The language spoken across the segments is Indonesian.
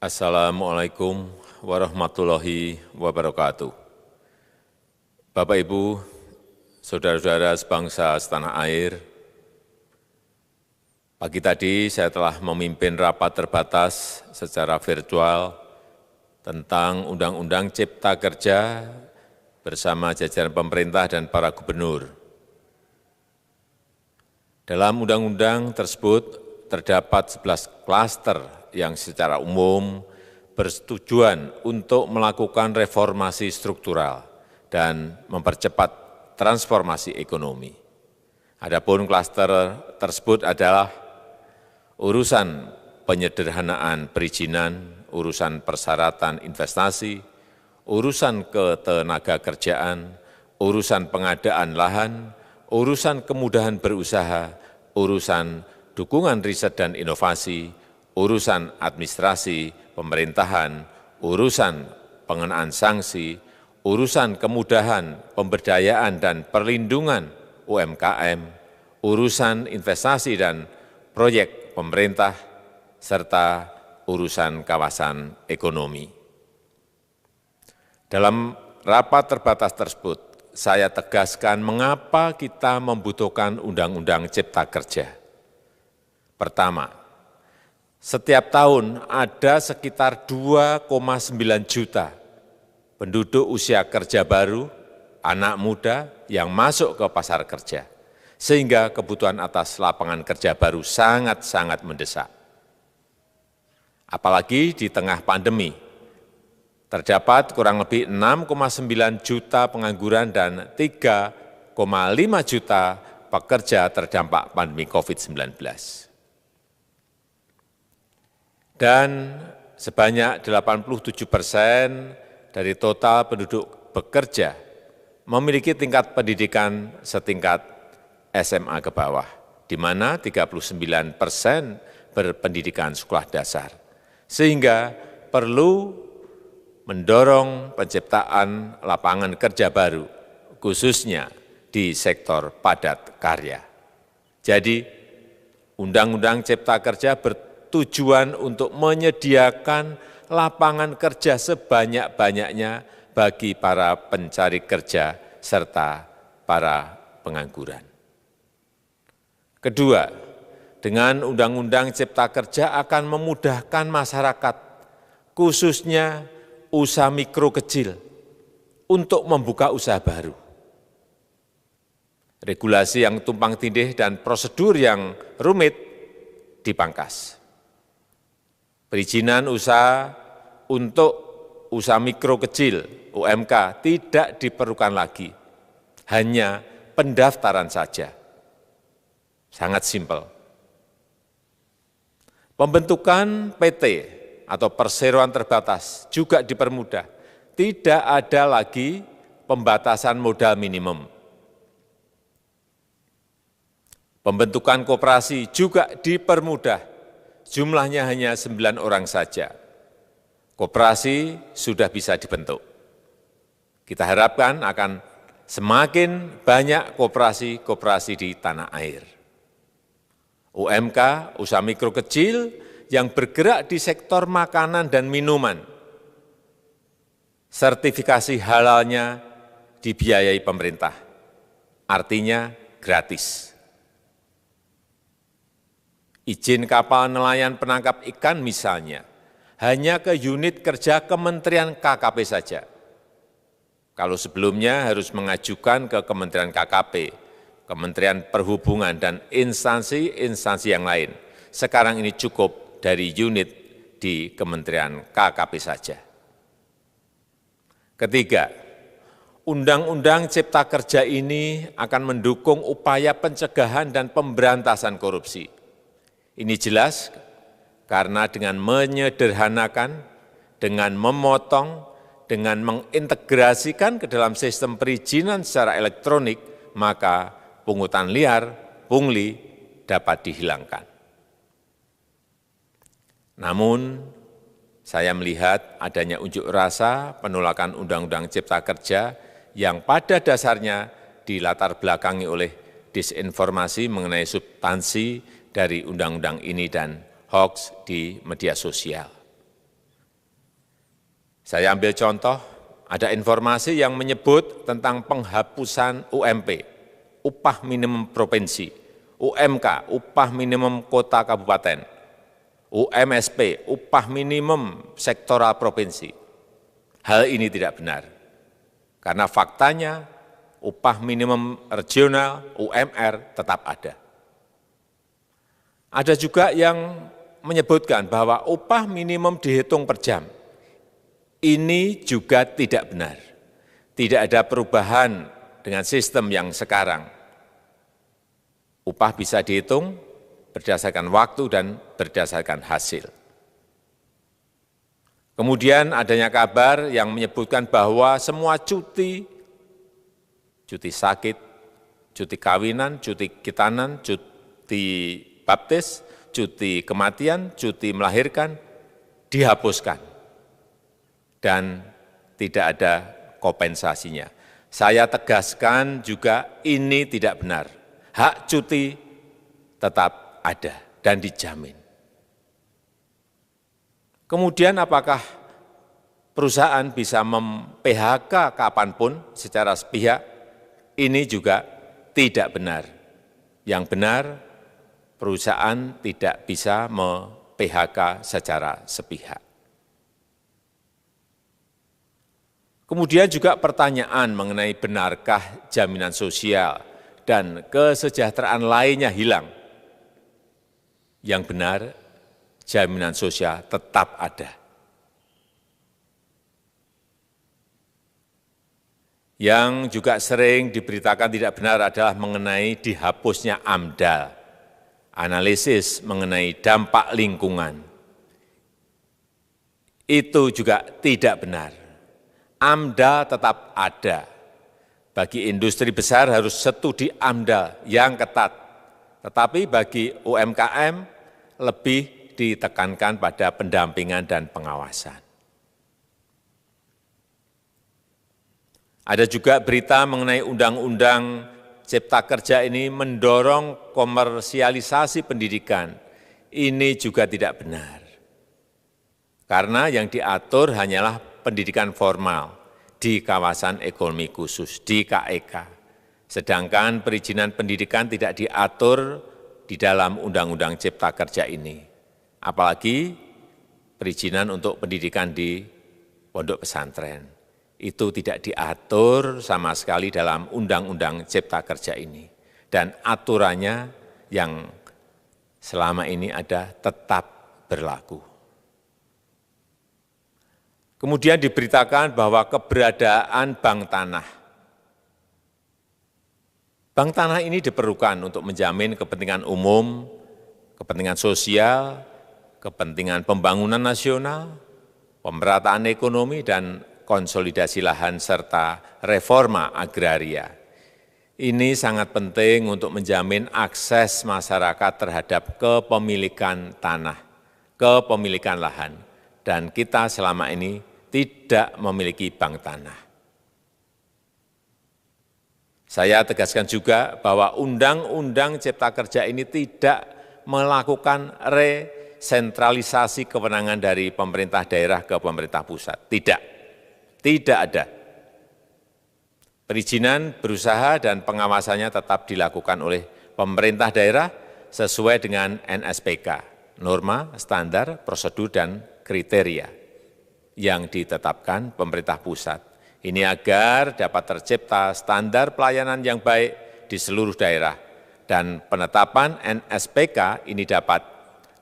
Assalamualaikum warahmatullahi wabarakatuh. Bapak, Ibu, saudara-saudara sebangsa setanah air, pagi tadi saya telah memimpin rapat terbatas secara virtual tentang Undang-Undang Cipta Kerja bersama jajaran pemerintah dan para gubernur. Dalam undang-undang tersebut terdapat 11 klaster yang secara umum bertujuan untuk melakukan reformasi struktural dan mempercepat transformasi ekonomi. Adapun klaster tersebut adalah urusan penyederhanaan perizinan, urusan persyaratan investasi, urusan ketenagakerjaan, urusan pengadaan lahan, urusan kemudahan berusaha, urusan dukungan riset dan inovasi, urusan administrasi pemerintahan, urusan pengenaan sanksi, urusan kemudahan pemberdayaan dan perlindungan UMKM, urusan investasi dan proyek pemerintah, serta urusan kawasan ekonomi. Dalam rapat terbatas tersebut, saya tegaskan mengapa kita membutuhkan Undang-Undang Cipta Kerja. Pertama, setiap tahun ada sekitar 2,9 juta penduduk usia kerja baru, anak muda yang masuk ke pasar kerja, sehingga kebutuhan atas lapangan kerja baru sangat-sangat mendesak. Apalagi di tengah pandemi, terdapat kurang lebih 6,9 juta pengangguran dan 3,5 juta pekerja terdampak pandemi COVID-19. Dan sebanyak 87% dari total penduduk bekerja memiliki tingkat pendidikan setingkat SMA ke bawah, di mana 39% berpendidikan sekolah dasar. Sehingga perlu mendorong penciptaan lapangan kerja baru, khususnya di sektor padat karya. Jadi, Undang-Undang Cipta Kerja bertujuan untuk menyediakan lapangan kerja sebanyak-banyaknya bagi para pencari kerja serta para pengangguran. Kedua, dengan Undang-Undang Cipta Kerja akan memudahkan masyarakat, khususnya usaha mikro kecil, untuk membuka usaha baru. Regulasi yang tumpang tindih dan prosedur yang rumit dipangkas. Perizinan usaha untuk usaha mikro kecil UMK tidak diperlukan lagi, hanya pendaftaran saja. Sangat simpel. Pembentukan PT atau perseroan terbatas juga dipermudah. Tidak ada lagi pembatasan modal minimum. Pembentukan koperasi juga dipermudah. Jumlahnya hanya 9 orang saja. Koperasi sudah bisa dibentuk. Kita harapkan akan semakin banyak koperasi-koperasi di tanah air. UMK, usaha mikro kecil yang bergerak di sektor makanan dan minuman, sertifikasi halalnya dibiayai pemerintah, artinya gratis. Izin kapal nelayan penangkap ikan misalnya, hanya ke unit kerja Kementerian KKP saja. Kalau sebelumnya harus mengajukan ke Kementerian KKP, Kementerian Perhubungan, dan instansi-instansi yang lain. Sekarang ini cukup dari unit di Kementerian KKP saja. Ketiga, Undang-Undang Cipta Kerja ini akan mendukung upaya pencegahan dan pemberantasan korupsi. Ini jelas karena dengan menyederhanakan, dengan memotong, dengan mengintegrasikan ke dalam sistem perizinan secara elektronik, maka pungutan liar, pungli dapat dihilangkan. Namun, saya melihat adanya unjuk rasa penolakan Undang-Undang Cipta Kerja yang pada dasarnya dilatar belakangi oleh disinformasi mengenai substansi dari undang-undang ini dan hoax di media sosial. Saya ambil contoh, ada informasi yang menyebut tentang penghapusan UMP, upah minimum provinsi, UMK, upah minimum kota kabupaten, UMSP, upah minimum sektoral provinsi. Hal ini tidak benar, karena faktanya upah minimum regional, UMR, tetap ada. Ada juga yang menyebutkan bahwa upah minimum dihitung per jam. Ini juga tidak benar. Tidak ada perubahan dengan sistem yang sekarang. Upah bisa dihitung berdasarkan waktu dan berdasarkan hasil. Kemudian adanya kabar yang menyebutkan bahwa semua cuti sakit, cuti kawinan, cuti khitanan, cuti baptis, cuti kematian, cuti melahirkan, dihapuskan. Dan tidak ada kompensasinya. Saya tegaskan juga ini tidak benar. Hak cuti tetap ada dan dijamin. Kemudian apakah perusahaan bisa mem-PHK kapanpun secara sepihak? Ini juga tidak benar. Yang benar, perusahaan tidak bisa me-PHK secara sepihak. Kemudian juga pertanyaan mengenai benarkah jaminan sosial dan kesejahteraan lainnya hilang. Yang benar, jaminan sosial tetap ada. Yang juga sering diberitakan tidak benar adalah mengenai dihapusnya AMDAL, analisis mengenai dampak lingkungan. Itu juga tidak benar. AMDAL tetap ada. Bagi industri besar harus studi AMDAL yang ketat. Tetapi bagi UMKM lebih ditekankan pada pendampingan dan pengawasan. Ada juga berita mengenai Undang-Undang Cipta Kerja ini mendorong komersialisasi pendidikan. Ini juga tidak benar. Karena yang diatur hanyalah pendidikan formal di kawasan ekonomi khusus, di KEK. Sedangkan perizinan pendidikan tidak diatur di dalam Undang-Undang Cipta Kerja ini. Apalagi perizinan untuk pendidikan di pondok pesantren. Itu tidak diatur sama sekali dalam Undang-Undang Cipta Kerja ini. Dan aturannya yang selama ini ada tetap berlaku. Kemudian diberitakan bahwa keberadaan bank tanah. Bank tanah ini diperlukan untuk menjamin kepentingan umum, kepentingan sosial, kepentingan pembangunan nasional, pemerataan ekonomi, dan konsolidasi lahan serta reforma agraria. Ini sangat penting untuk menjamin akses masyarakat terhadap kepemilikan tanah, kepemilikan lahan. Dan kita selama ini tidak memiliki bank tanah. Saya tegaskan juga bahwa Undang-Undang Cipta Kerja ini tidak melakukan resentralisasi kewenangan dari pemerintah daerah ke pemerintah pusat. Tidak ada. Perizinan berusaha dan pengawasannya tetap dilakukan oleh pemerintah daerah sesuai dengan NSPK, norma, standar, prosedur, dan kriteria yang ditetapkan pemerintah pusat. Ini agar dapat tercipta standar pelayanan yang baik di seluruh daerah. Dan penetapan NSPK ini dapat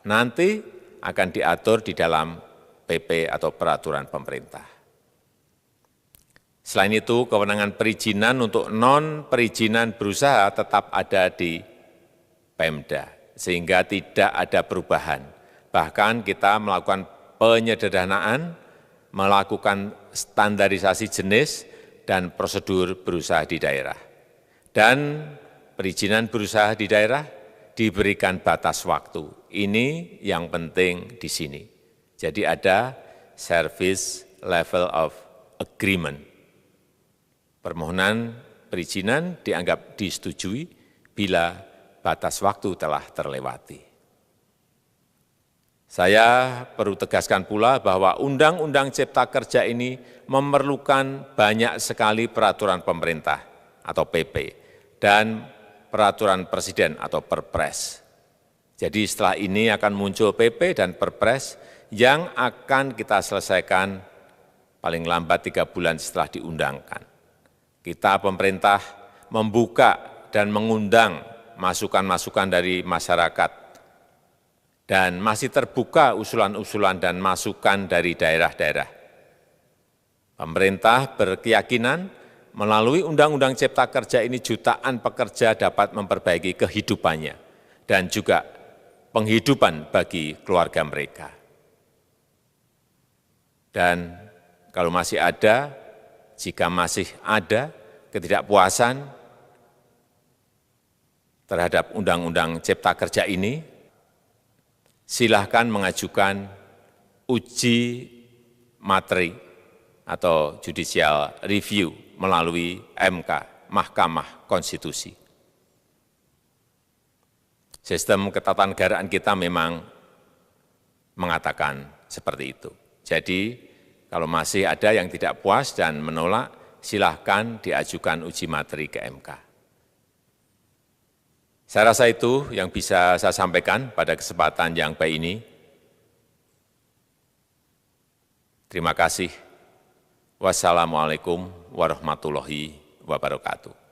nanti akan diatur di dalam PP atau peraturan pemerintah. Selain itu, kewenangan perizinan untuk non-perizinan berusaha tetap ada di Pemda, sehingga tidak ada perubahan. Bahkan kita melakukan penyederhanaan, melakukan standarisasi jenis dan prosedur berusaha di daerah. Dan perizinan berusaha di daerah diberikan batas waktu. Ini yang penting di sini. Jadi ada service level of agreement. Permohonan perizinan dianggap disetujui bila batas waktu telah terlewati. Saya perlu tegaskan pula bahwa Undang-Undang Cipta Kerja ini memerlukan banyak sekali peraturan pemerintah atau PP dan peraturan presiden atau Perpres. Jadi setelah ini akan muncul PP dan Perpres yang akan kita selesaikan paling lambat 3 bulan setelah diundangkan. Kita pemerintah membuka dan mengundang masukan-masukan dari masyarakat dan masih terbuka usulan-usulan dan masukan dari daerah-daerah. Pemerintah berkeyakinan melalui Undang-Undang Cipta Kerja ini jutaan pekerja dapat memperbaiki kehidupannya dan juga penghidupan bagi keluarga mereka. Dan kalau masih ada, jika masih ada ketidakpuasan terhadap Undang-Undang Cipta Kerja ini, silahkan mengajukan uji materi atau judicial review melalui MK, Mahkamah Konstitusi. Sistem ketatanegaraan kita memang mengatakan seperti itu. Jadi, kalau masih ada yang tidak puas dan menolak, silahkan diajukan uji materi ke MK. Saya rasa itu yang bisa saya sampaikan pada kesempatan yang baik ini. Terima kasih. Wassalamualaikum warahmatullahi wabarakatuh.